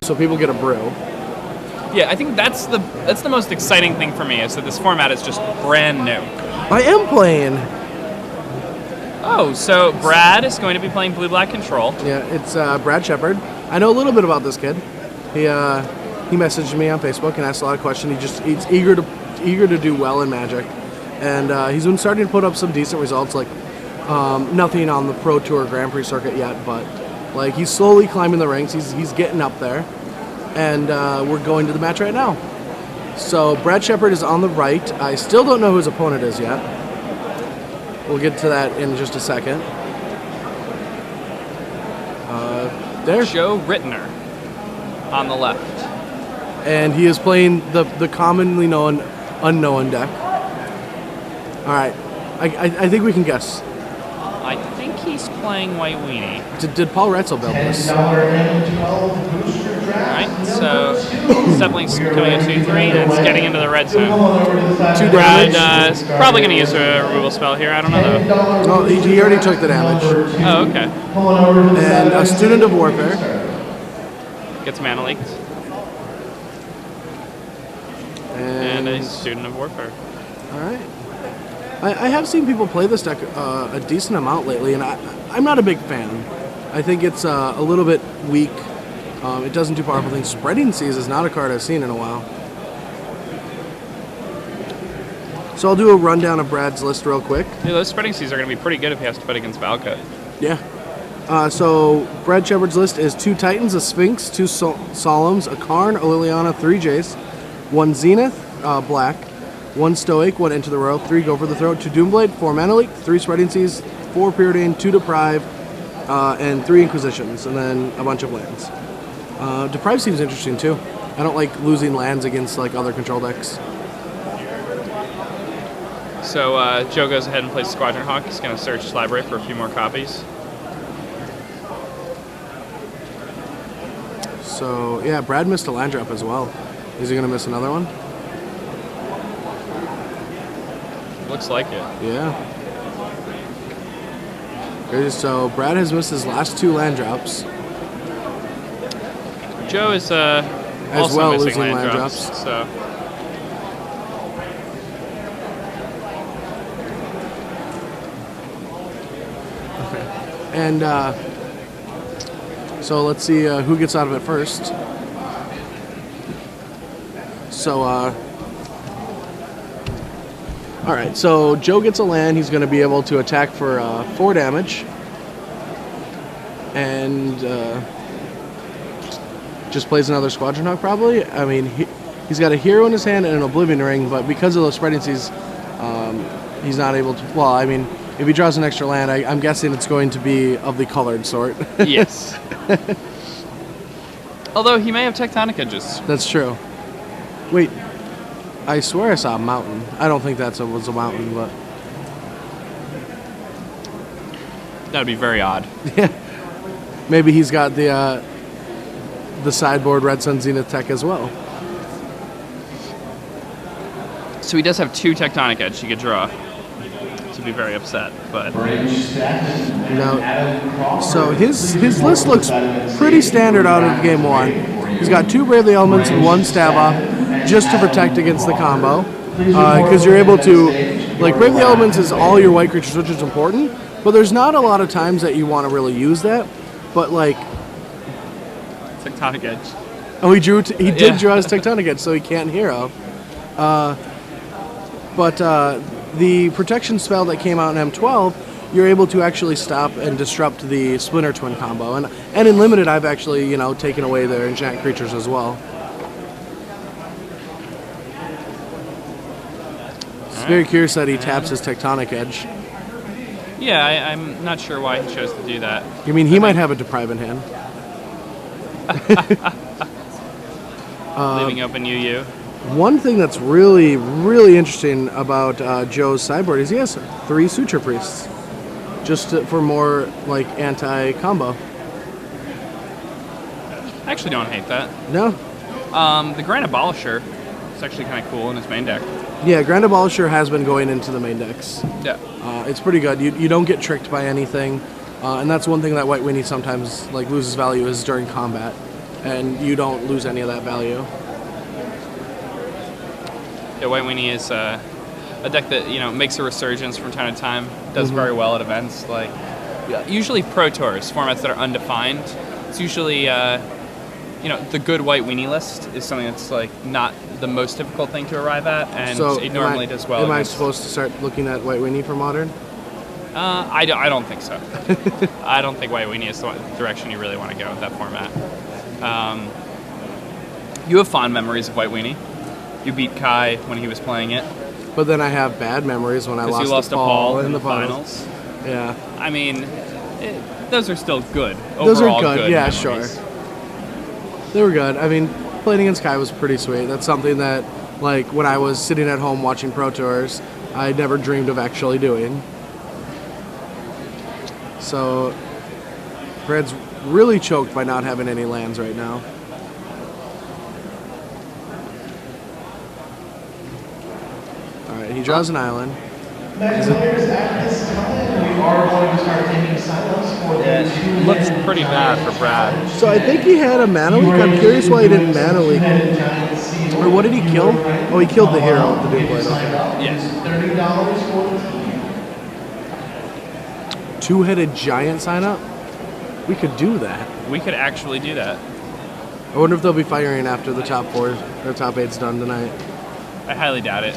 so people get a brew. Yeah, I think that's the most exciting thing for me, is that this format is just brand new. I am playing. Oh, so Brad is going to be playing Blue-Black Control. Yeah, it's Brad Sheppard. I know a little bit about this kid. He messaged me on Facebook and asked a lot of questions. He's eager to do well in Magic, and he's been starting to put up some decent results. Like nothing on the Pro Tour Grand Prix circuit yet, but like he's slowly climbing the ranks. He's getting up there, and we're going to the match right now. So Brad Sheppard is on the right. I still don't know who his opponent is yet. We'll get to that in just a second. There's Joe Rittner on the left. And he is playing the commonly known unknown deck. All right, I think we can guess. I think he's playing White Weenie. Did Paul Retzel build this? Alright, so Stepling's coming at 2-3, and it's getting into the red zone. 2 Brad damage. is probably going to use a removal spell here, I don't know though. No, he already took the damage. Oh, okay. And a Student of Warfare. Gets mana leaked. And a Student of Warfare. All right. I have seen people play this deck a decent amount lately, and I'm not a big fan. I think it's a little bit weak. It doesn't do powerful things. Spreading Seas is not a card I've seen in a while. So I'll do a rundown of Brad's list real quick. Yeah, those Spreading Seas are going to be pretty good if he has to fight against Valka. Yeah. So Brad Sheppard's list is 2 Titans, a Sphinx, 2 Solemns, a Karn, a Liliana, 3 Jace, 1 Zenith, black, 1 Stoic, 1 Into the Row, 3 Go for the Throat, 2 Doomblade, 4 Mana Leak, 3 Spreading Seas, 4 Preordain, 2 Deprive, and 3 Inquisitions, and then a bunch of lands. Deprive seems interesting too. I don't like losing lands against like other control decks. So Joe goes ahead and plays Squadron Hawk. He's going to search his library for a few more copies. So yeah, Brad missed a land drop as well. Is he going to miss another one? Looks like it. Yeah. Okay, so Brad has missed his last 2 land drops. Joe is also well missing losing land drops. So. Okay. And so let's see who gets out of it first. So, all right, so Joe gets a land. He's going to be able to attack for 4 damage. And just plays another Squadron Hawk probably. I mean, he's got a Hero in his hand and an Oblivion Ring, but because of those Spreading Seas, he's not able to... Well, I mean, if he draws an extra land, I'm guessing it's going to be of the colored sort. Yes. Although he may have Tectonic Edges. That's true. Wait, I swear I saw a mountain. I don't think that was a mountain, but... That'd be very odd. Yeah. Maybe he's got the sideboard Red Sun Zenith tech as well. So he does have 2 Tectonic Edge he could draw. To be very upset, but... No. So his list looks pretty standard out of game 1. He's got 2 Brave the Elements and 1 Stab Off just to protect against the combo. Because you're able to... Like, Brave the Elements is all your white creatures, which is important, but there's not a lot of times that you want to really use that. But, like... Tectonic Edge. Oh, he did draw his Tectonic Edge, so he can't hero. But the protection spell that came out in M12, you're able to actually stop and disrupt the Splinter Twin combo. And in Limited, I've actually, taken away their enchant creatures as well. It's very curious that he taps his Tectonic Edge. Yeah, I'm not sure why he chose to do that. You mean he might have a Deprive in hand? Leaving open UU. One thing that's really, really interesting about Joe's sideboard is he has 3 Suture Priests, just for more like anti-combo. I actually don't hate that. No. The Grand Abolisher is actually kind of cool in his main deck. Yeah, Grand Abolisher has been going into the main decks. Yeah. It's pretty good. You don't get tricked by anything, and that's one thing that White Weenie sometimes loses value is during combat. and you don't lose any of that value. Yeah, White Weenie is a deck that makes a resurgence from time to time. Does very well at events like usually Pro Tours, formats that are undefined. It's usually the good White Weenie list is something that's like not the most difficult thing to arrive at, and So it normally does well. Am I supposed to start looking at White Weenie for Modern? I don't think so. I don't think White Weenie is the direction you really want to go with that format. You have fond memories of White Weenie. You beat Kai when he was playing it. But then I have bad memories when I lost to Paul in the finals. Yeah. I mean, those are still good. Those Overall are good. Yeah, memories. sure. They were good. I mean, playing against Kai was pretty sweet. That's something that, like, when I was sitting at home watching Pro Tours, I never dreamed of actually doing. So, Brad's really choked by not having any lands right now. Alright, he draws an island. Next players at this time, we are going to start taking signups for the It looks pretty bad for Brad. So I think he had a mana leak. I'm curious why he didn't mana leak. Or what did he kill? Oh, he killed the hero with the Duke Blade. Okay. Yes. $30 for the team. Two-headed giant sign up? We could do that. We could actually do that. I wonder if they'll be firing after the top 4 or top 8's done tonight. I highly doubt it.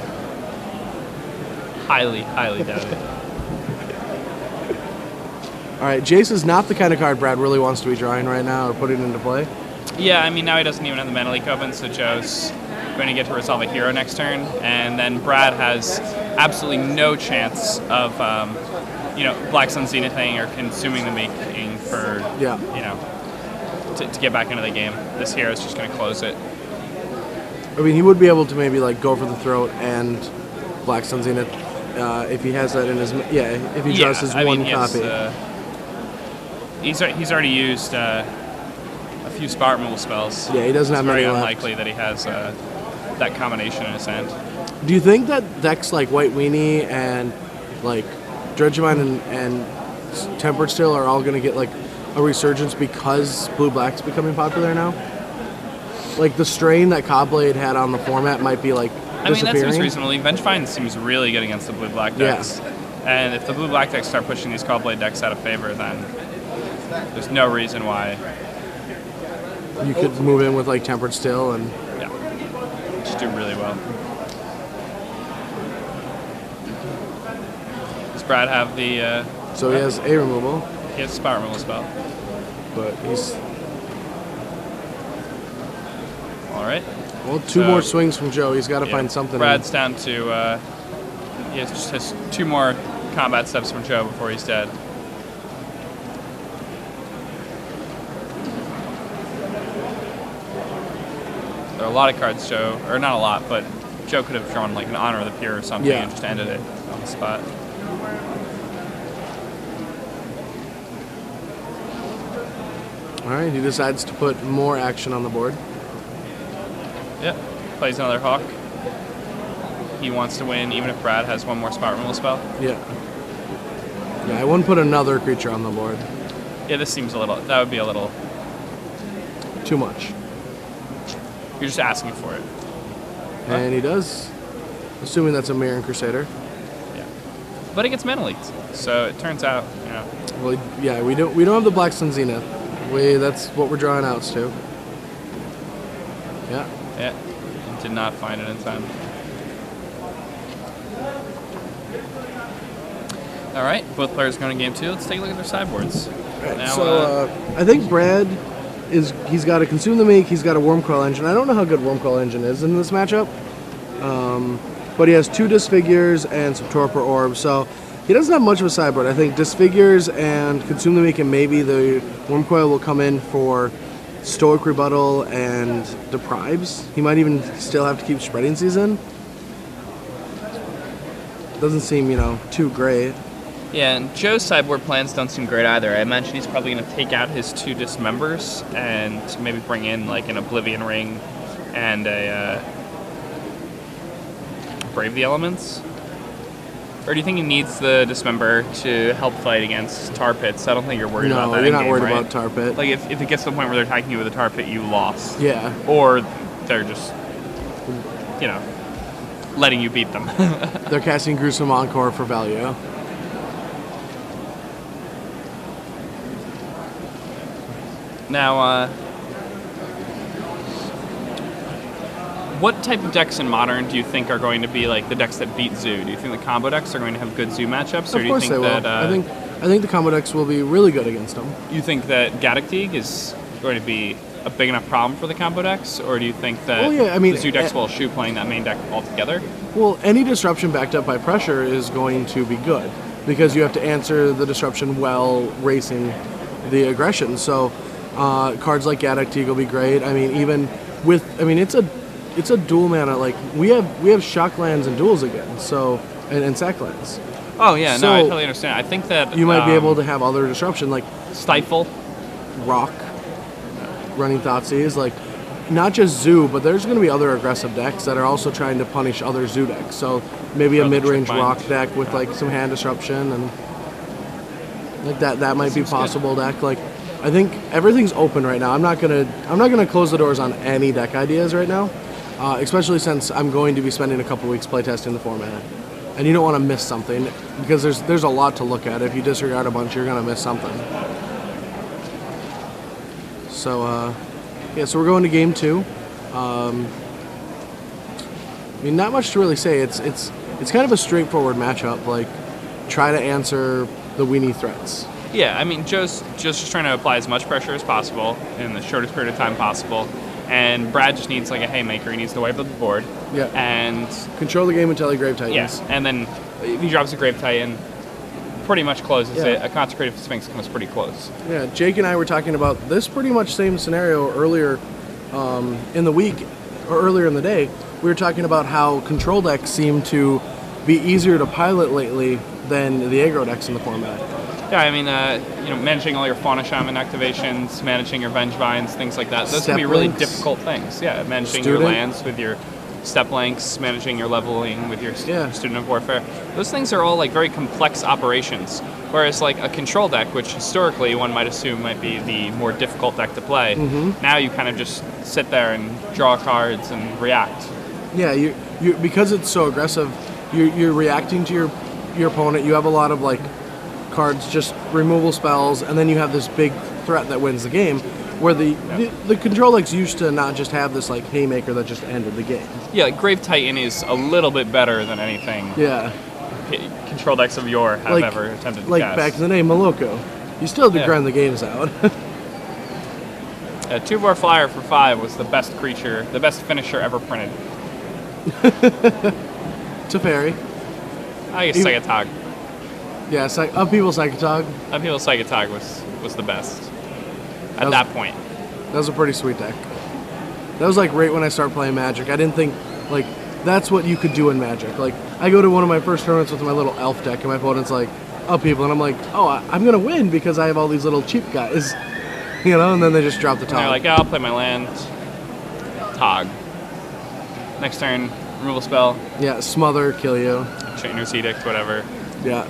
Highly, highly doubt it. Alright, Jace is not the kind of card Brad really wants to be drawing right now or putting into play. Yeah, I mean, now he doesn't even have the mana leak open, so Joe's going to get to resolve a hero next turn, and then Brad has absolutely no chance of, Black Sun Zenithing or consuming the making for, to get back into the game. This hero is just going to close it. I mean, he would be able to maybe, like, go for the throat and Black Sun Zenith if he has that in his... Yeah, if he draws his one copy. He's already used a few spot removal spells. Yeah, he doesn't have many left. left. It's very unlikely that he has that combination in his hand. Do you think that decks like White Weenie and like Dredgemine and Tempered Steel are all going to get like a resurgence because Blue-Black's becoming popular now? Like the strain that Cobblade had on the format might be like disappearing? I mean, that seems reasonable. Vengefine seems really good against the Blue-Black decks. Yeah. And if the Blue-Black decks start pushing these Cobblade decks out of favor, then there's no reason why. You could move in with like Tempered Steel and... Yeah. Just do really well. Does Brad have the... So he has a removal. He has a spot removal spell. But he's... Alright. Well, two more swings from Joe. He's got to find something. Brad's down to... he just has 2 more combat steps from Joe before he's dead. There are a lot of cards Joe, or not a lot, but Joe could have drawn like an Honor of the Pure or something and just ended it on the spot. Alright, he decides to put more action on the board. Yep, plays another Hawk. He wants to win even if Brad has 1 more spot removal spell. Yeah. Yeah, I wouldn't put another creature on the board. Yeah, this seems a little, that would be a little... Too much. You're just asking for it. And he does. Assuming that's a Mirran Crusader. Yeah. But it gets mana leaked. So it turns out, Well, yeah, we don't have the Black Sun Zenith. That's what we're drawing outs to. Yeah. Yeah. Did not find it in time. All right, both players going to game 2. Let's take a look at their sideboards. Right, now, so I think Brad he's got to Consume the Meek, he's got a Wormcoil Engine. I don't know how good Wormcoil Engine is in this matchup, but he has 2 Disfigures and some Torpor Orbs, so he doesn't have much of a sideboard. I think Disfigures and Consume the Meek and maybe the Wormcoil will come in for Stoic Rebuttal and Deprives. He might even still have to keep Spreading Season. Doesn't seem, too great. Yeah, and Joe's sideboard plans don't seem great either. I mentioned he's probably going to take out his 2 Dismembers and maybe bring in like an Oblivion Ring and a Brave the Elements. Or do you think he needs the Dismember to help fight against Tar Pits? I don't think you're worried about that. No, you're not worried right? about Tar Pit. Like, if it gets to the point where they're attacking you with a Tar Pit, you lost. Yeah. Or they're just, letting you beat them. They're casting Gruesome Encore for value. Now, what type of decks in Modern do you think are going to be like the decks that beat Zoo? Do you think the combo decks are going to have good Zoo matchups, or Of do you course think they will. that I think the combo decks will be really good against them. you think that Gaddock is going to be a big enough problem for the combo decks, or do you think that Well, yeah, I mean, the Zoo decks will eschew playing that main deck altogether? Well, any disruption backed up by pressure is going to be good because you have to answer the disruption while racing the aggression. So cards like Gaddock will be great. I mean, it's a dual mana. Like we have shock lands and duels again. So and sack lands. Oh yeah, So, no, I totally understand. I think that You might be able to have other disruption like Stifle. Rock, Running Thoughtseize, like not just Zoo, but there's going to be other aggressive decks that are also trying to punish other Zoo decks. So maybe a Trick mid-range Bind. Rock deck with like some hand disruption and like that might be Seems possible deck. Like I think everything's open right now. I'm not gonna close the doors on any deck ideas right now, especially since I'm going to be spending a couple weeks playtesting the format. And you don't want to miss something because there's a lot to look at. If you disregard a bunch, you're gonna miss something. So so we're going to game 2. I mean, not much to really say. It's kind of a straightforward matchup. Like, try to answer the weenie threats. Yeah, I mean, Joe's just trying to apply as much pressure as possible in the shortest period of time possible. And Brad just needs like a haymaker. He needs to wipe up the board. Yeah. And Control the game until he Grave Titans. yes, and then if he drops a Grave Titan, pretty much closes Yeah. it. A Consecrated Sphinx comes pretty close. Yeah, Jake and I were talking about this pretty much same scenario earlier in the week, or earlier in the day. We were talking about how control decks seem to be easier to pilot lately than the aggro decks in the format. Yeah, I mean, managing all your Fauna Shaman activations, managing your Vengevines, things like that. Those can be Step really links. difficult things. Yeah, managing Student. your lands with your step links, managing your leveling with your Yeah. Student of Warfare. Those things are all like very complex operations. Whereas like a control deck, which historically one might assume might be the more difficult deck to play, now you kind of just sit there and draw cards and react. Yeah, you because it's so aggressive, you're reacting to your opponent. You have a lot of like cards, just removal spells, and then you have this big threat that wins the game. Where the control decks used to not just have this like haymaker that just ended the game. Yeah, like Grave Titan is a little bit better than anything Yeah, control decks of yore have like ever attempted to like cast. back in the day, Moloko. You still had to Yeah. grind the games out. A 2/4 flyer for 5 was the best creature, the best finisher ever printed. Teferi. I guess Even- Psychotog. Yeah, Upheaval Psychotog. Upheaval Psychotog was the best at was- that point. That was a pretty sweet deck. That was like right when I started playing Magic. I didn't think like that's what you could do in Magic. Like I go to one of my first tournaments with my little elf deck, and my opponent's like Upheaval, and I'm like, oh, I'm gonna win because I have all these little cheap guys, And then they just drop the And they're top. like, oh, I'll play my land. Tog. Next turn, removal spell, Yeah, smother, kill you. Chainer's Edict, whatever. Yeah,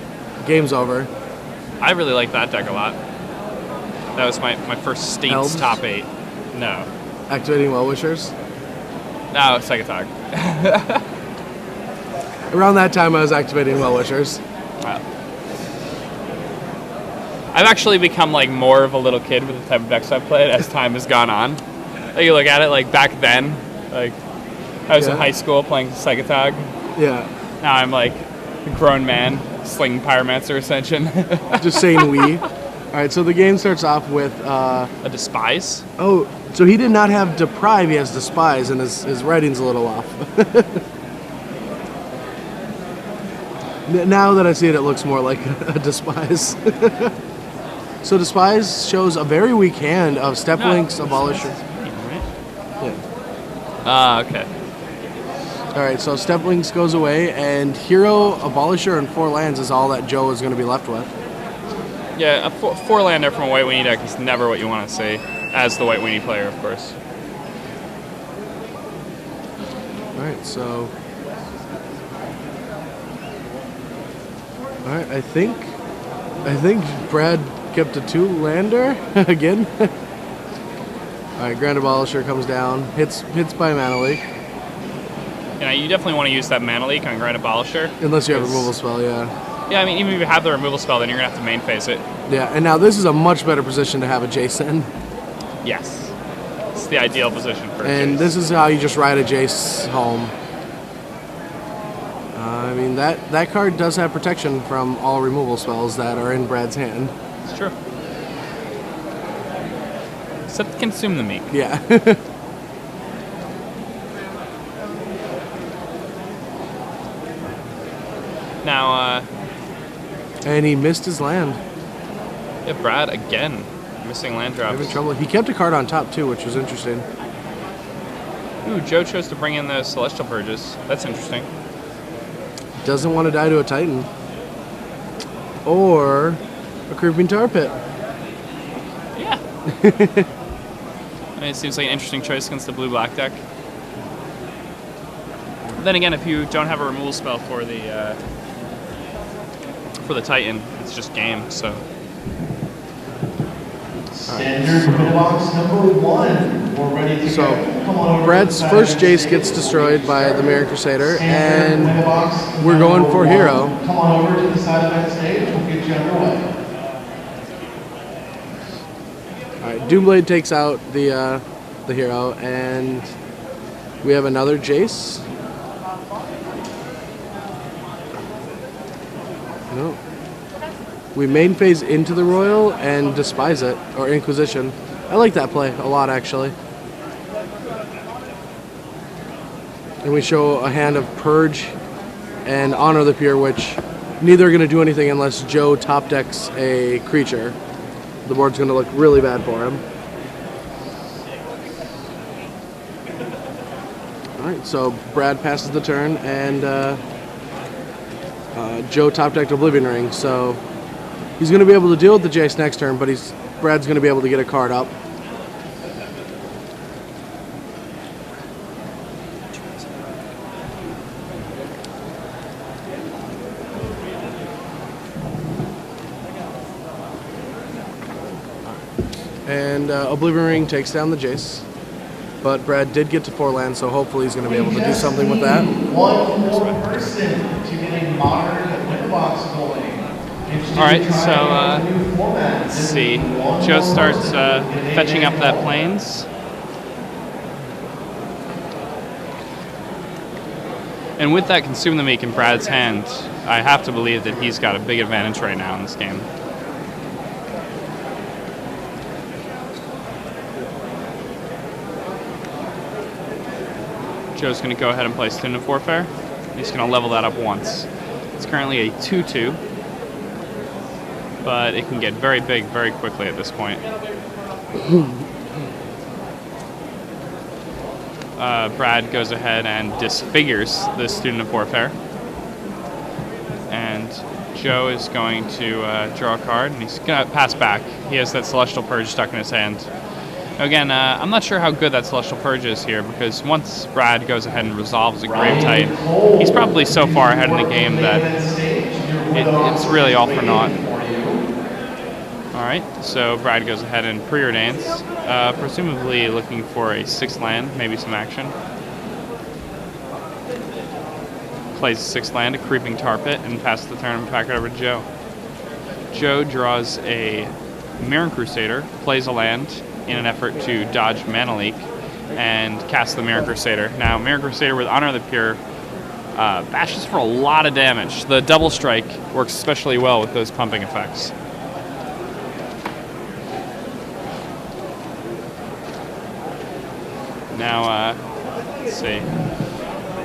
game's over. I really like that deck a lot. That was my first States Elves? top 8. No. Activating Well-Wishers. No, Psychotog. Around that time, I was activating Well-Wishers. Wow. I've actually become like more of a little kid with the type of decks I've played as time has gone on. Like, you look at it, like back then, like I was in Yeah. high school playing Psychotog. Yeah, Now I'm like a grown man slinging Pyromancer Ascension. just saying we. All right, so the game starts off with. A Despise. Oh, so he did not have Deprive, he has Despise, and his writing's a little off. Now that I see it, it looks more like a Despise. So Despise shows a very weak hand of Step Links, Abolisher. Yeah. Ah, okay. All right, so Step Links goes away, and Hero, Abolisher, and 4 lands is all that Joe is going to be left with. Yeah, a 4-lander from a White Weenie deck is never what you want to see, as the White Weenie player, of course. All right, so All right, I think Brad kept a 2-lander again. All right, Grand Abolisher comes down, hits by Mana Leak. You definitely want to use that Mana Leak on Grand Abolisher. Unless you have a removal spell, yeah. Yeah, I mean, even if you have the removal spell, then you're going to have to main phase it. Yeah, and now this is a much better position to have a Jace in. Yes. It's the ideal position for And Jace. this is how you just ride a Jace home. I mean, that card does have protection from all removal spells that are in Brad's hand. It's true. Except Consume the Meek. Yeah. Now, And he missed his land. yeah, Brad again missing land drops. Having trouble. He kept a card on top too, which was interesting. Ooh, Joe chose to bring in the Celestial Purges. That's interesting. Doesn't want to die to a Titan. Or a Creeping Tar Pit. Yeah. I mean, it seems like an interesting choice against the blue-black deck. Then again, if you don't have a removal spell for the Titan, it's just game. So Standard mailbox number 1. We're ready to So, go. Come on over Brad's to the first side of the Jace gets stage. destroyed by the Mirror Crusader, Standard and mailbox we're going number for 1. hero. Come on over to the side of that stage. We'll get you underway. alright, Doomblade takes out the hero, and we have another Jace. No. We main phase into the Royal and despise it, or Inquisition. I like that play a lot, actually. And we show a hand of Purge and Honor the Pure, which neither are going to do anything unless Joe top decks a creature. The board's going to look really bad for him. Alright, so Brad passes the turn, and Joe top decked Oblivion Ring, so he's going to be able to deal with the Jace next turn, but Brad's going to be able to get a card up. And Oblivion Ring takes down the Jace. But Brad did get to 4 lands, so hopefully he's going to be able to do something with that. One more person to get a modern mailbox going. Alright, so let's see. Joe starts fetching up that Plains. And with that Consume the Meek in Brad's hand, I have to believe that he's got a big advantage right now in this game. Joe's going to go ahead and play Student of Warfare. He's going to level that up once. It's currently a 2-2, but it can get very big very quickly at this point. Brad goes ahead and disfigures the Student of Warfare. And Joe is going to draw a card, and he's going to pass back. He has that Celestial Purge stuck in his hand. Again, I'm not sure how good that Celestial Purge is here, because once Brad goes ahead and resolves a Grave Titan, he's probably so far ahead in the game that it's really all for naught. Alright, so Brad goes ahead and preordains, presumably looking for a 6th land, maybe some action. Plays a 6th land, a Creeping Tar Pit, and passes the turn and back it over to Joe. Joe draws a Mirror Crusader, plays a land in an effort to dodge Mana Leak, and casts the Mirror Crusader. Now, Mirror Crusader with Honor the Pure bashes for a lot of damage. The double strike works especially well with those pumping effects. Now, let's see.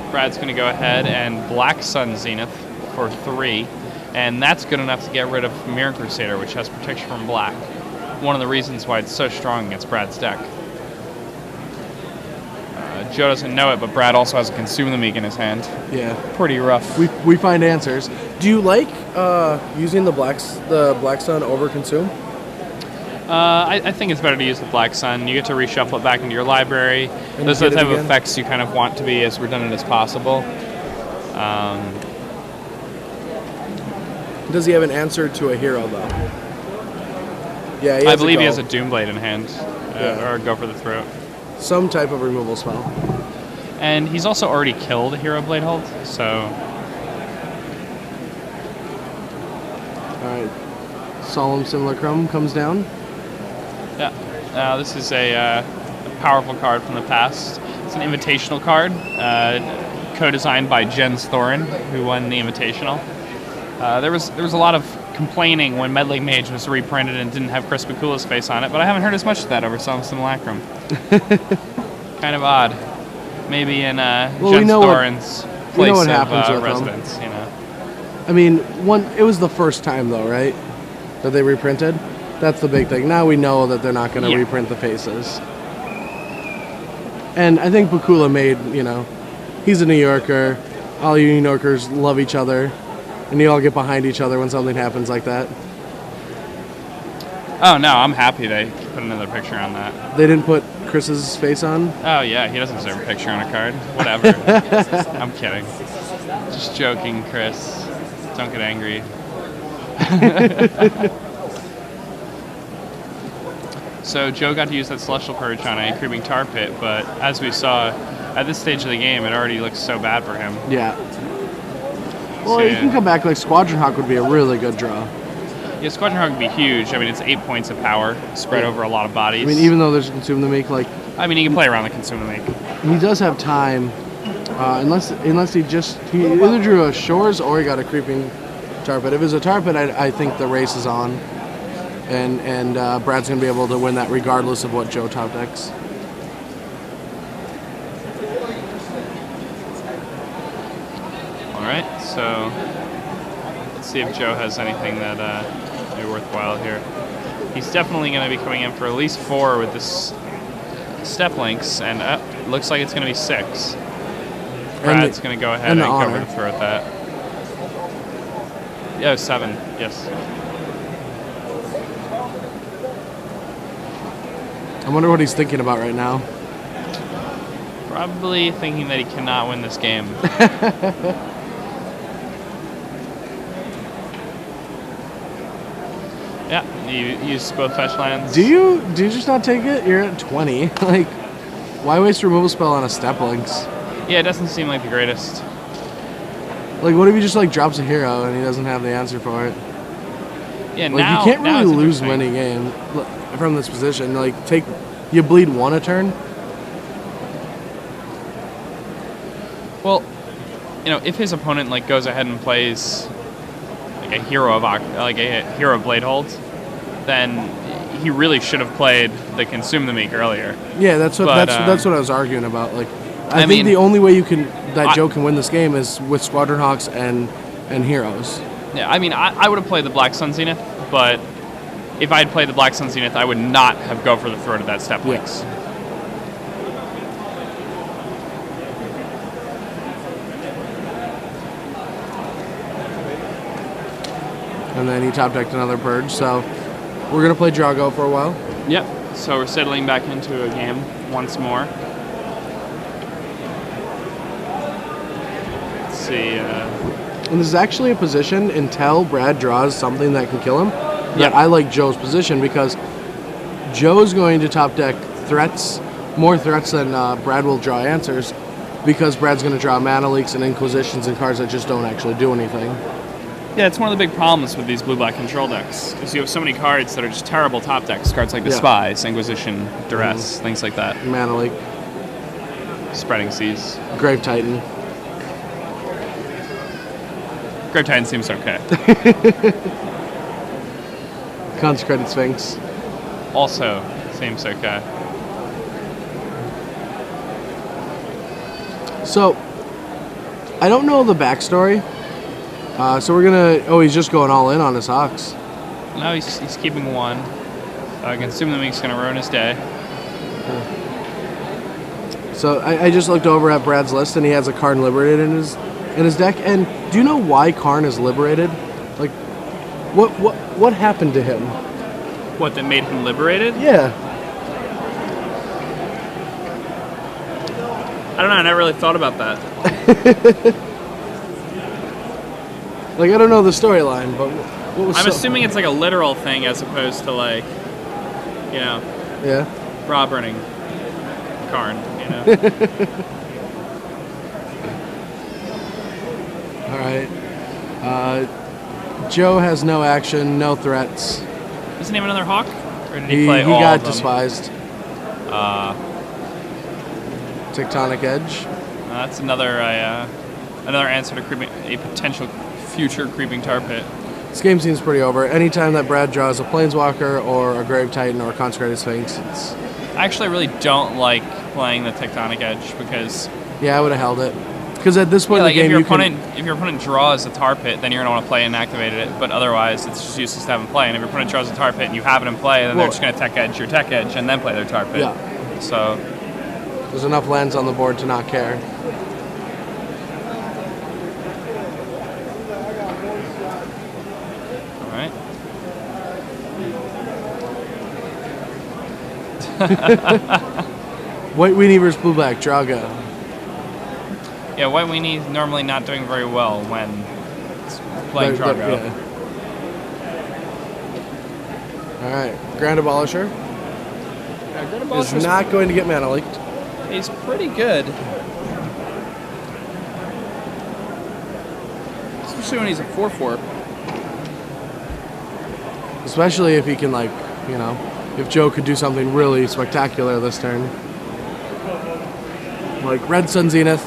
Brad's going to go ahead and Black Sun Zenith for 3, and that's good enough to get rid of Mirror Crusader, which has protection from black. One of the reasons why it's so strong against Brad's deck. Joe doesn't know it, but Brad also has a Consume the Meek in his hand. Yeah. Pretty rough. We find answers. Do you like using the Black Sun over Consume? I think it's better to use the Black Sun. You get to reshuffle it back into your library. And Those are the type of again? effects you kind of want to be as redundant as possible. Does he have an answer to a hero, though? Yeah, I believe he has a Doomblade in hand, or go for the throat. Some type of removal spell. And he's also already killed a Hero Blade Hold, so... Alright. Solemn Simulacrum comes down. Yeah. This is a powerful card from the past. It's an invitational card, co-designed by Jens Thorin, who won the invitational. There was a lot of complaining when Meddling Mage was reprinted and didn't have Chris Bakula's face on it, but I haven't heard as much of that over Solemn Simulacrum. Kind of odd. Maybe in Jens Thorin's place of residence, you know. I mean, it was the first time, though, right? That they reprinted? That's the big thing. Now we know that they're not going to reprint the faces. And I think Bakula made, you know, he's a New Yorker. All you New Yorkers love each other. And you all get behind each other when something happens like that. Oh, no, I'm happy they put another picture on that. They didn't put Chris's face on? Oh, yeah, he doesn't deserve a picture on a card. Whatever. I'm kidding. Just joking, Chris. Don't get angry. So Joe got to use that Celestial Purge on a Creeping Tar Pit, but as we saw, at this stage of the game, it already looks so bad for him. Yeah. Well, you can come back, like Squadron Hawk would be a really good draw. Yeah, Squadron Hawk would be huge. I mean, it's 8 points of power spread over a lot of bodies. I mean, even though there's Consume the Meek, like... I mean, he can play around the Consume the Meek. He does have time, unless he either drew a Shores or he got a Creeping Tar Pit. If it's a Tar Pit, I think the race is on. And Brad's going to be able to win that regardless of what Joe top decks. Alright, so let's see if Joe has anything that would be worthwhile here. He's definitely going to be coming in for at least 4 with this Step Links, and looks like it's going to be 6. Brad's going to go ahead and cover to throw at that. Yeah, 7, yes. I wonder what he's thinking about right now. Probably thinking that he cannot win this game. Yeah, you use both fetch lands. Do you just not take it? You're at 20. Like, why waste removal spell on a Step Links? Yeah, it doesn't seem like the greatest. Like, what if he just like drops a hero and he doesn't have the answer for it? Yeah, like you can't really lose many games from this position. Like, you bleed 1 a turn. Well, you know, if his opponent like goes ahead and plays like a hero of Blade Hold, then he really should have played the Consume the Meek earlier. Yeah, that's what I was arguing about. Like, I think the only way Joe can win this game is with Squadron Hawks and heroes. Yeah, I mean, I would have played the Black Sun Zenith, but if I had played the Black Sun Zenith, I would not have go for the throat of that Step Links. Yes. And then he top decked another Purge, so we're going to play Drago for a while. Yep, so we're settling back into a game once more. Let's see. And this is actually a position until Brad draws something that can kill him. That I like Joe's position because Joe's going to top deck more threats than Brad will draw answers, because Brad's going to draw Mana Leaks and Inquisitions and cards that just don't actually do anything. Yeah, it's one of the big problems with these blue-black control decks, because you have so many cards that are just terrible top decks. Cards like the Spies, Inquisition, Duress, things like that. Mana Leak. Spreading Seas. Grave Titan. Grave Titan seems okay. Consecrated Sphinx. Also seems okay. So, I don't know the backstory. So we're gonna. Oh, he's just going all in on his Hawks. No, he's keeping 1. Consume the Meek's gonna ruin his day. So I just looked over at Brad's list, and he has a Karn Liberated in his deck. And do you know why Karn is liberated? Like, what happened to him? What, that made him liberated? Yeah. I don't know. I never really thought about that. Like, I don't know the storyline, but what was I'm assuming it's like a literal thing as opposed to like, you know, Yeah. Raw burning Karn, you know. All right. Joe has no action, no threats. Doesn't he have another Hawk? Or did he play He all got of them? despised. Tectonic Edge. That's another answer to a potential future creeping tar pit. This game seems pretty over. Anytime that Brad draws a Planeswalker or a Grave Titan or a Consecrated Sphinx, it's... I really don't like playing the Tectonic Edge because Yeah, I would have held it. Because at this point in the game, if your opponent draws a tar pit, then you're gonna want to play and activated it. But otherwise, it's just useless to have him play. And if your opponent draws a tar pit and you have it in play, then they're just gonna tech edge your tech edge and then play their tar pit. Yeah. So there's enough lands on the board to not care. all right. White Weenie versus Blue Black, Draga. Yeah, White Weenie's normally not doing very well when it's playing Drago. Yeah. Alright, Grand Abolisher is not going to get mana leaked. He's pretty good. Especially when he's a 4/4. Especially if he can, like, you know, if Joe could do something really spectacular this turn. Like Red Sun Zenith.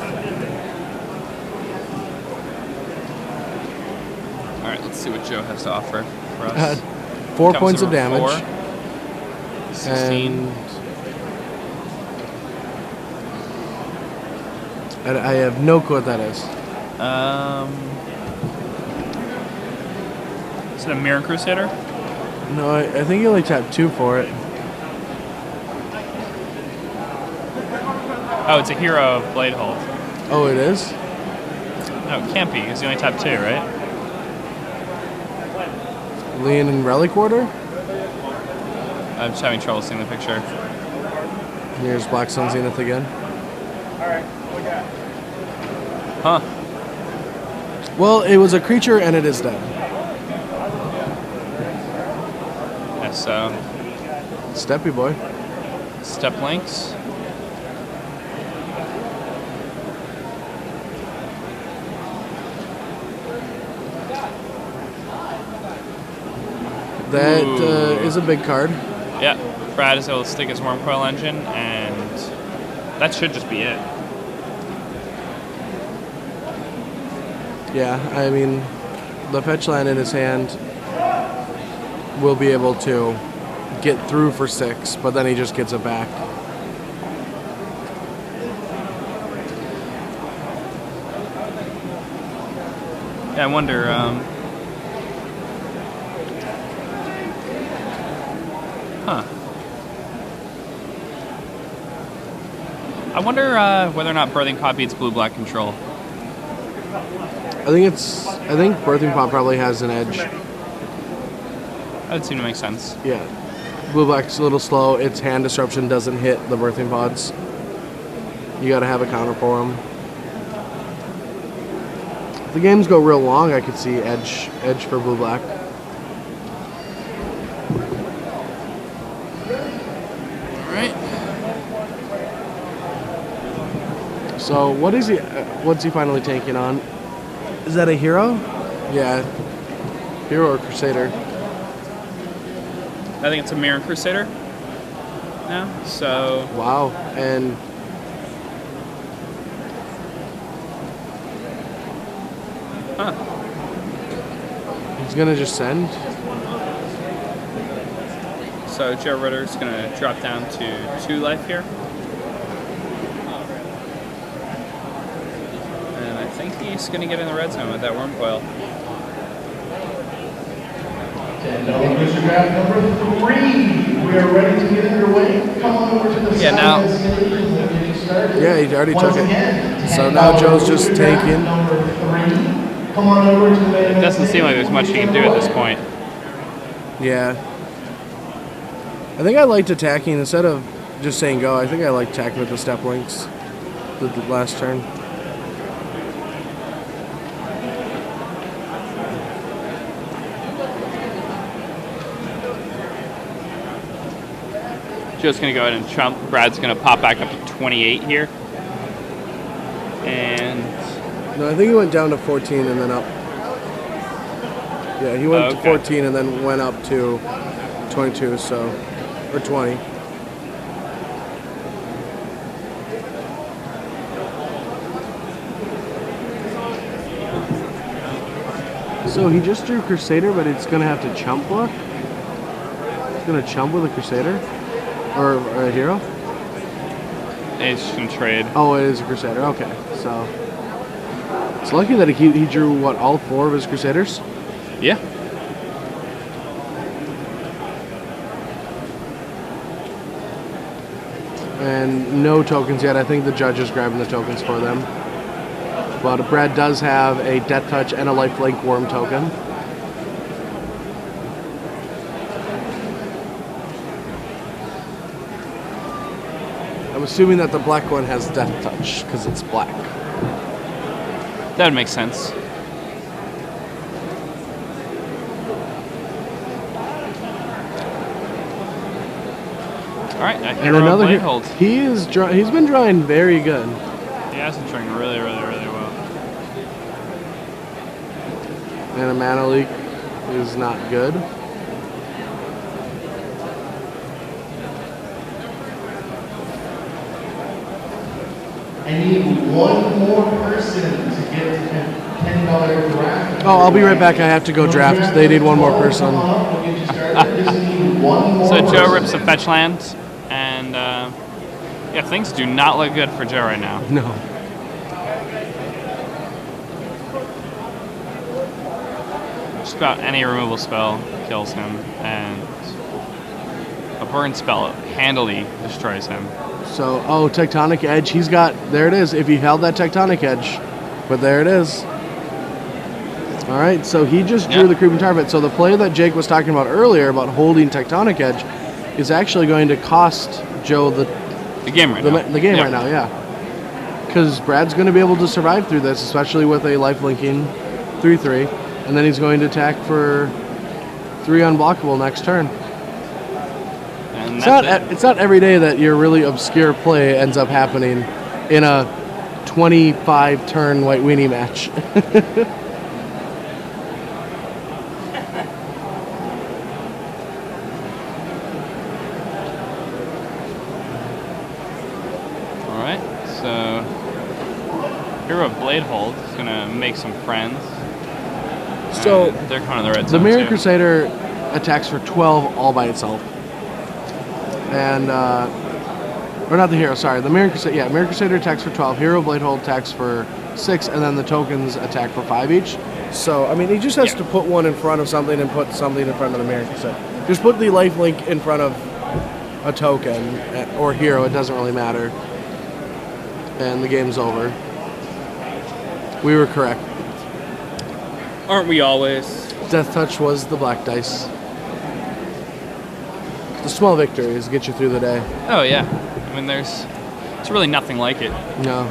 Alright, let's see what Joe has to offer for us. 4 Comes points of over damage. 4, 16. And I have no clue what that is. Is it a Mirror Crusader? No, I think you only tapped 2 for it. Oh, it's a Hero of Bladehold. Oh, it is? No, it can't be, because you only tap 2, right? Leon and Relic Order? I'm just having trouble seeing the picture. Here's Black Sun Zenith again. Huh. Well, it was a creature and it is dead. Yeah, so Steppy boy. step links. That is a big card. Yeah, Brad is able to stick his Worm Coil Engine, and that should just be it. Yeah, I mean, the fetch land in his hand will be able to get through for 6, but then he just gets it back. Yeah, I wonder. I wonder whether or not Birthing Pod beats Blue-Black Control. I think Birthing Pod probably has an edge. That would seem to make sense. Yeah. Blue Black's a little slow. Its hand disruption doesn't hit the Birthing Pods. You gotta have a counter for them. If the games go real long, I could see edge for Blue Black. Alright. So what's he finally tanking on? Is that a hero? Yeah. Hero or Crusader? I think it's a Mirror Crusader now, so... Wow, and... Huh. He's gonna just send? So Joe Ritter's gonna drop down to 2 life here. And I think he's gonna get in the red zone with that Worm Coil. Mr. Draft number 3. We are ready to get underway. Come on over to the Yeah, now. Yeah, he already took it. So now Joe's just tanking. Come on over to the It doesn't seem like there's much he can do at this point. Yeah. I think I liked attacking instead of just saying go. I think I liked attacking with the step links the last turn. Joe's going to go ahead and trump. Brad's going to pop back up to 28 here. And No, I think he went down to 14 and then up. Yeah, he went to 14 and then went up to 22, so, or 20. So he just drew Crusader, but it's going to have to chump block? It's going to chump with a Crusader? Or a hero? it's going to trade. Oh, it is a Crusader. Okay, so it's lucky that he drew, what, all 4 of his Crusaders? Yeah. And no tokens yet. I think the judge is grabbing the tokens for them. But Brad does have a Death Touch and a Lifelink Worm token. I'm assuming that the black one has Death Touch because it's black. That would make sense. All right, And another blade hold. He's been drawing very good. He has been drawing really, really, really well. And a mana leak is not good. I need one more person to get to $10 draft. Oh, I'll be right back. I have to go draft. They need one more person. We'll get you started. Just need one more So Joe person. rips a fetch land, and yeah, things do not look good for Joe right now. No. Just about any removal spell kills him, and a burn spell handily destroys him. So, oh, Tectonic Edge. He's got, there it is. If he held that Tectonic Edge. But there it is. All right, so he just drew the Creeping Tar Pit. So the play that Jake was talking about earlier about holding Tectonic Edge is actually going to cost Joe the game right now. The game right now, yeah. Because Brad's going to be able to survive through this, especially with a life-linking 3/3. And then he's going to attack for 3 unblockable next turn. And It's not every day that your really obscure play ends up happening in a 25-turn White Weenie match. All right, so Hero Blade Hold is going to make some friends. So they're kind of the red the zone Mirror too. Crusader attacks for 12 all by itself. And, or not the hero, sorry. The Mirror Crusader, Mirror Crusader attacks for 12. Hero Blade Hold attacks for 6, and then the tokens attack for 5 each. So, I mean, he just has to put one in front of something and put something in front of the Mirror Crusader. Just put the lifelink in front of a token, or hero, it doesn't really matter. And the game's over. We were correct. Aren't we always? Death Touch was the black dice. The small victories get you through the day. Oh yeah. I mean, it's really nothing like it. No.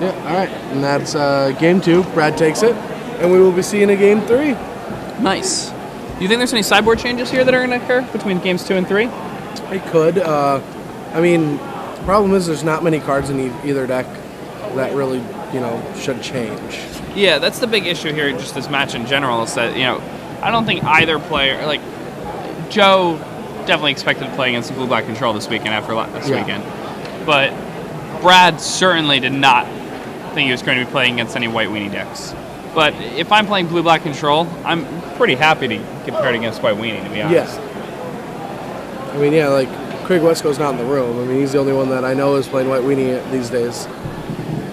Yeah, all right. And that's game 2. Brad takes it. And we will be seeing a game 3. Nice. Do you think there's any sideboard changes here that are going to occur between games 2 and 3? It could. I mean, the problem is there's not many cards in either deck that really, should change. Yeah, that's the big issue here, just this match in general, is that, I don't think either player, like, Joe definitely expected to play against Blue-Black Control this weekend after this weekend. But Brad certainly did not think he was going to be playing against any White Weenie decks. But if I'm playing Blue-Black Control, I'm pretty happy to get paired against White Weenie, to be honest. Yeah. I mean, like, Craig Wesco's not in the room. I mean, he's the only one that I know is playing White Weenie these days.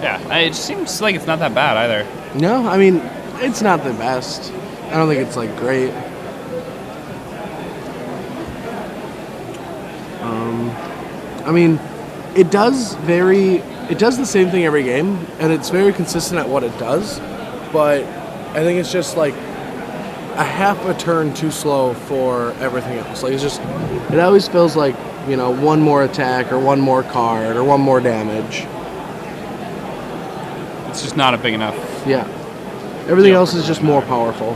Yeah, it just seems like it's not that bad either. No, I mean, it's not the best. I don't think it's, like, great. I mean, it does the same thing every game, and it's very consistent at what it does, but I think it's just, like, a half a turn too slow for everything else. Like, it always feels like, one more attack, or one more card, or one more damage. It's just not a big enough. Yeah. Everything else is just more powerful.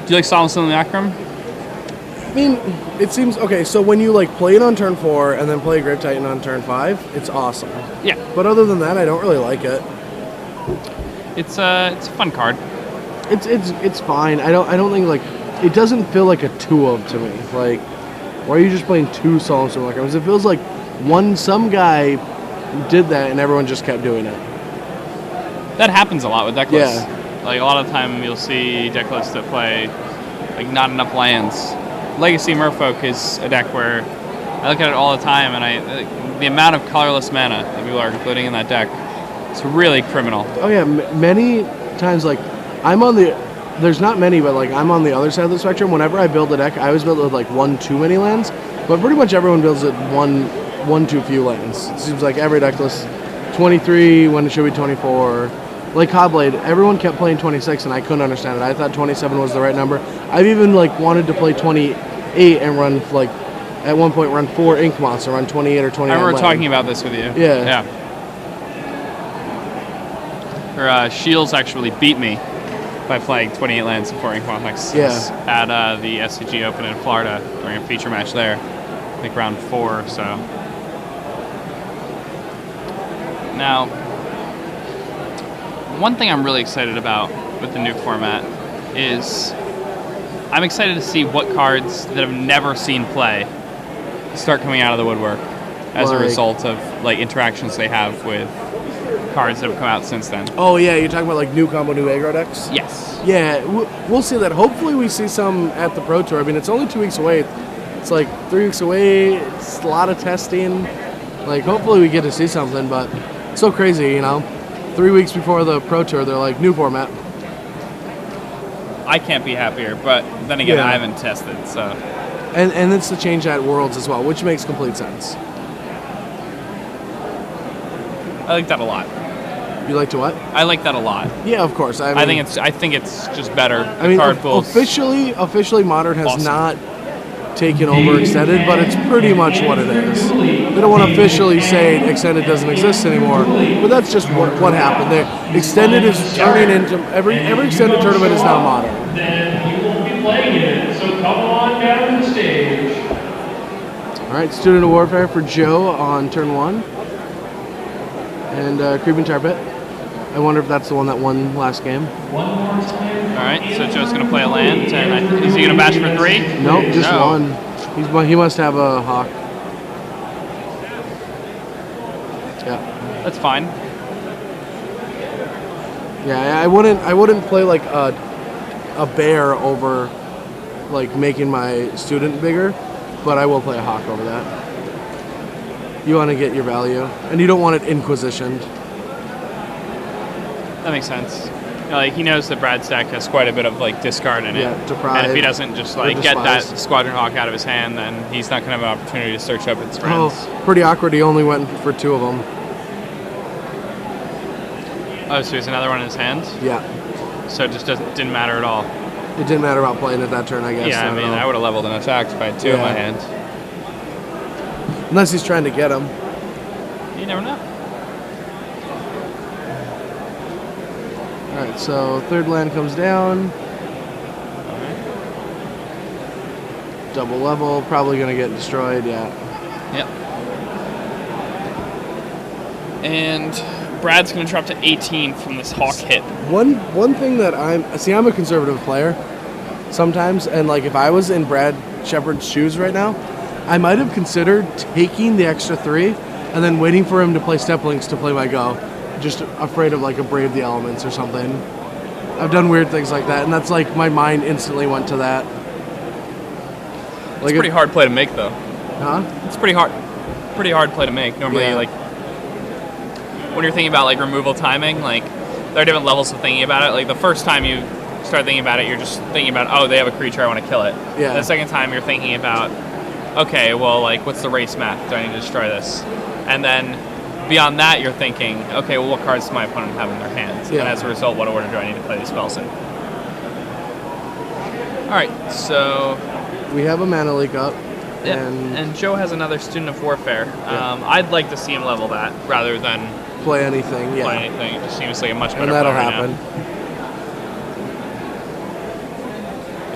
Do you like Solemn Simulacrum? I mean, it seems okay. So when you like play it on turn 4 and then play Grave Titan on turn 5, it's awesome. Yeah. But other than that, I don't really like it. It's a fun card. It's fine. I don't think like it doesn't feel like a 2-of to me. Like, why are you just playing 2 Solemn Simulacrums? It feels like some guy did that and everyone just kept doing it. That happens a lot with deck lists. Yeah. Like a lot of the time you'll see deck lists that play like not enough lands. Legacy Merfolk is a deck where I look at it all the time, and the amount of colorless mana that people are including in that deck, it's really criminal. Oh yeah, many times like I'm on the. There's not many, but like I'm on the other side of the spectrum. Whenever I build a deck, I always build it with like 1 too many lands, but pretty much everyone builds it one too few lands. It seems like every deck list 23 when it should be 24. Like Cobblade, everyone kept playing 26, and I couldn't understand it. I thought 27 was the right number. I've even like wanted to play 28 and run like at one point run 4 Ink Monster, run 28 or 29. I remember land. talking about this with you. Yeah. Her Shields actually beat me by playing 28 lands and 4 Ink Monarchs at the SCG Open in Florida during a feature match there. I think round 4 or so. Now, one thing I'm really excited about with the new format is I'm excited to see what cards that have never seen play start coming out of the woodwork as a result of like interactions they have with cards that have come out since then. Oh yeah, you're talking about like new combo, new aggro decks? Yes. Yeah, we'll see that. Hopefully we see some at the Pro Tour. I mean, it's only 2 weeks away. It's like 3 weeks away. It's a lot of testing. Like, hopefully we get to see something, but it's so crazy, you know? 3 weeks before the Pro Tour, they're like, new format. I can't be happier, but then again, I haven't tested, so. And it's to change at Worlds as well, which makes complete sense. I like that a lot. You like to what? I like that a lot. Yeah, of course. I mean, I think it's just better. I mean, officially, Modern has not taken over Extended, but it's pretty much what it is. They don't want to officially say Extended doesn't exist anymore, but that's just what happened there. Extended is turning into every Extended tournament is now Modern. Then you will be playing it, so come on down to the stage. All right, Student of Warfare for Joe on turn 1, and Creeping Tar Pit. I wonder if that's the one that won last game. One more time. All right, so Joe's going to play a land, and is he going to batch for 3? Nope, just 1. He must have a Hawk. Yeah, that's fine. Yeah, I wouldn't play like a bear over like making my student bigger, but I will play a Hawk over that. You want to get your value, and you don't want it inquisitioned. That makes sense. Like, he knows that Brad's deck has quite a bit of like discard in it. Yeah, Deprive, and if he doesn't just like get that Squadron Hawk out of his hand, then he's not going to have an opportunity to search up its friends. Oh, pretty awkward. He only went for 2 of them. Oh, so he's another one in his hand? Yeah. So it just didn't matter at all. It didn't matter about playing it that turn, I guess. Yeah, I mean, I would have leveled and attacked if I had 2 in my hand. Unless he's trying to get him. You never know. Alright, so 3rd land comes down. Double level, probably going to get destroyed, yeah. Yep. And Brad's going to drop to 18 from this Hawk hit. One thing that I'm a conservative player sometimes, and like if I was in Brad Sheppard's shoes right now, I might have considered taking the extra 3 and then waiting for him to play Step Links to play my go. Just afraid of like a Brave the Elements or something. I've done weird things like that, and that's like my mind instantly went to that. It's a pretty hard play to make, though. Huh? It's pretty hard play to make. Normally, like when you're thinking about like removal timing, like there are different levels of thinking about it. Like the first time you start thinking about it, you're just thinking about, oh, they have a creature, I want to kill it. Yeah. The second time, you're thinking about, okay, well, like what's the race math? Do I need to destroy this? And then beyond that, you're thinking, okay, well, what cards does my opponent have in their hands? Yeah. And as a result, what order do I need to play these spells in? All right, so we have a mana leak up. Yeah, and Joe has another Student of Warfare. I'd like to see him level that rather than play anything. Yeah, play anything. It just seems like a much better. And that'll player happen.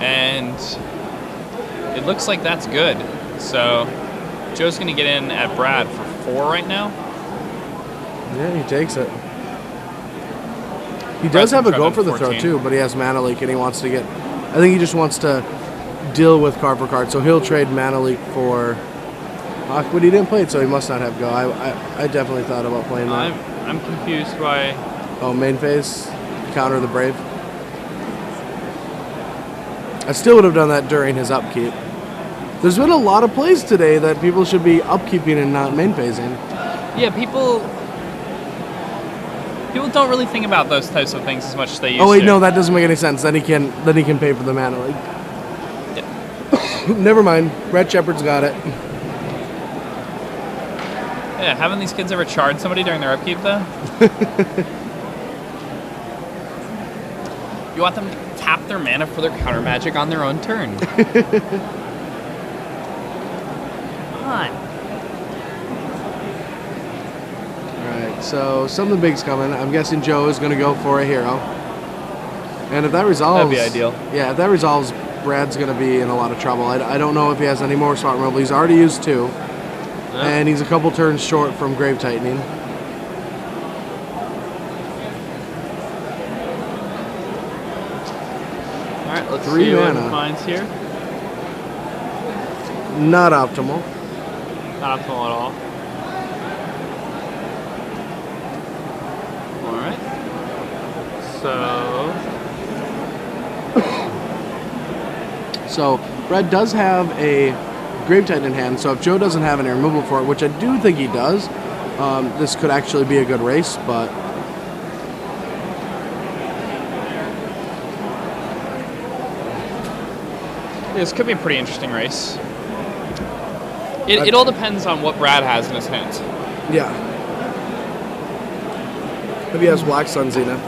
now. and it looks like that's good. So Joe's going to get in at Brad for 4 right now. Yeah, he takes it. He does have a go for the 14. throw too, but he has mana leak and he wants to get. I think he just wants to deal with card for card, so he'll trade mana leak for. But he didn't play it, so he must not have go. I definitely thought about playing that. I'm confused why. Oh, main phase, counter the Brave. I still would have done that during his upkeep. There's been a lot of plays today that people should be upkeeping and not main phasing. Yeah, people don't really think about those types of things as much as they used to. Oh wait, no, that doesn't make any sense. Then he can pay for the mana leak. Yeah. Never mind. Red Sheppard's got it. Yeah, haven't these kids ever charged somebody during their upkeep, though? You want them to tap their mana for their counter magic on their own turn. Come on. Alright, so something big's coming. I'm guessing Joe is going to go for a hero. And if that resolves... That'd be ideal. Yeah, if that resolves, Brad's going to be in a lot of trouble. I don't know if he has any more spot removal. He's already used 2. Yeah. And he's a couple turns short from Grave Tightening. Alright, let's 3 see what mana. he finds here. Not optimal. Not optimal at all. Alright. So, Brad does have a Grave Titan in hand, so if Joe doesn't have any removal for it, which I do think he does, this could actually be a good race, but... This could be a pretty interesting race. It all depends on what Brad has in his hands. Yeah. If he has Black Sun Zenith.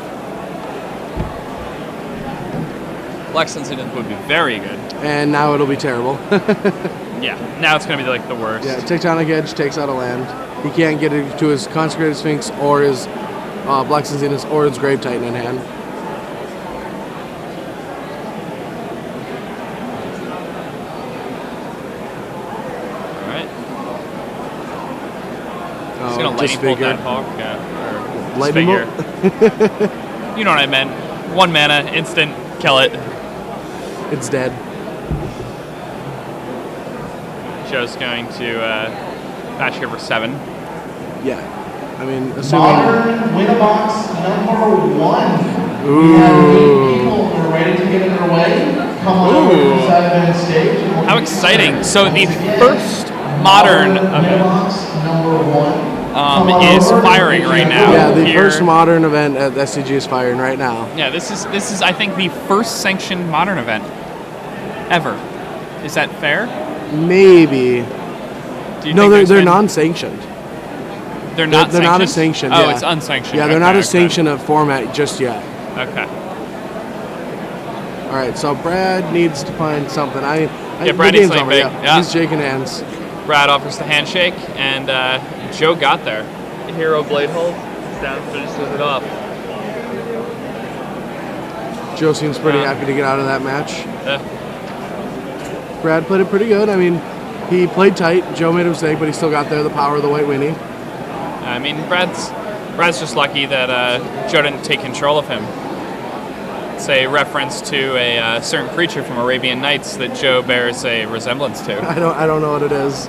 Black Sun Zenith would be very good. And now it'll be terrible. Yeah, now it's going to be like the worst. Yeah, Tectonic Edge takes out a land. He can't get it to his Consecrated Sphinx or his Black Sun Zenith or his Grave Titan in hand. Alright. Oh, He's going to lightning bolt Disfigure. that hawk. Or Lightning Disfigure. bolt? You know what I meant. 1 mana, instant, kill it. It's dead. Joe's going to patch here for 7. Yeah. I mean, assuming... Modern Winnabox number 1. Ooh. We have 8 people who are ready to get in their way. Come on over to the side of the stage. and we'll How get exciting. started. So the Once again, first modern event Winnabox number 1. Come on is over to firing the right now. Yeah, the Here. first modern event at SCG is firing right now. Yeah, this is I think the first sanctioned modern event ever. Is that fair? Maybe. Do you No, think there's they're been- non-sanctioned. They're not. They're not a sanctioned? sanctioned. Oh, yeah. it's unsanctioned. Yeah, they're not Okay, a sanctioned format just yet. Okay. All right, so Brad needs to find something. Yeah, the Brad needs game's something over, big. Yeah. He's shaking hands. Brad offers the handshake, and Joe got there. Hero blade hold. Down, finishes it off. Joe seems pretty Yeah. happy to get out of that match. Yeah. Brad played it pretty good. I mean, he played tight. Joe made a mistake, but he still got there. The power of the White Winnie. I mean, Brad's just lucky that Joe didn't take control of him. It's a reference to a certain creature from Arabian Nights that Joe bears a resemblance to. I don't know what it is.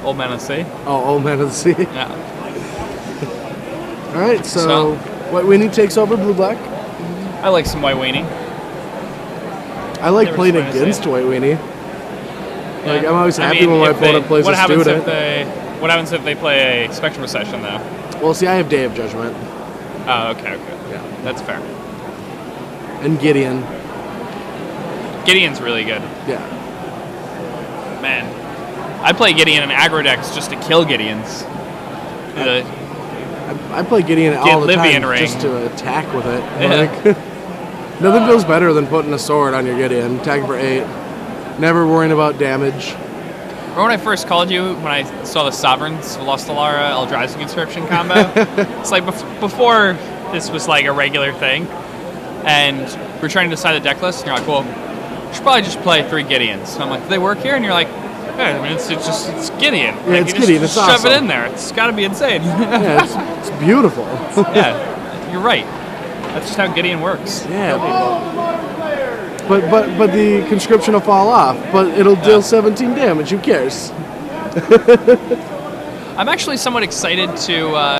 Old Man of the Sea. Oh, Old Man of the Sea. Yeah. All right, so So- White Winnie takes over Blue Black. I like some White Weenie. I like Never playing seen it. against White Winnie. Like, Yeah. I'm always I happy mean, when my if they- opponent plays what a happens student. What happens if they play a Spectrum Recession, though? Well, see, I have Day of Judgment. Oh, okay. Yeah. That's fair. And Gideon. Gideon's really good. Yeah. Man. I play Gideon in aggro decks just to kill Gideons. I play Gideon all the Livian time Ring. just to attack with it. Yeah. Like, nothing feels better than putting a sword on your Gideon, attacking for 8. Never worrying about damage. Remember when I first called you when I saw the Sovereigns Lost Alara Eldrazi Conscription combo? It's like before this was like a regular thing. And we're trying to decide the deck list, and you're like, well, you should probably just play 3 Gideons. And I'm like, do they work here? And you're like, yeah, I mean, it's Gideon. Yeah, it's Gideon. It's shove awesome. it in there. It's got to be insane. Yeah, it's beautiful. Yeah, you're right. That's just how Gideon works. Yeah. But the conscription will fall off. But it'll deal 17 damage. Who cares? I'm actually somewhat excited to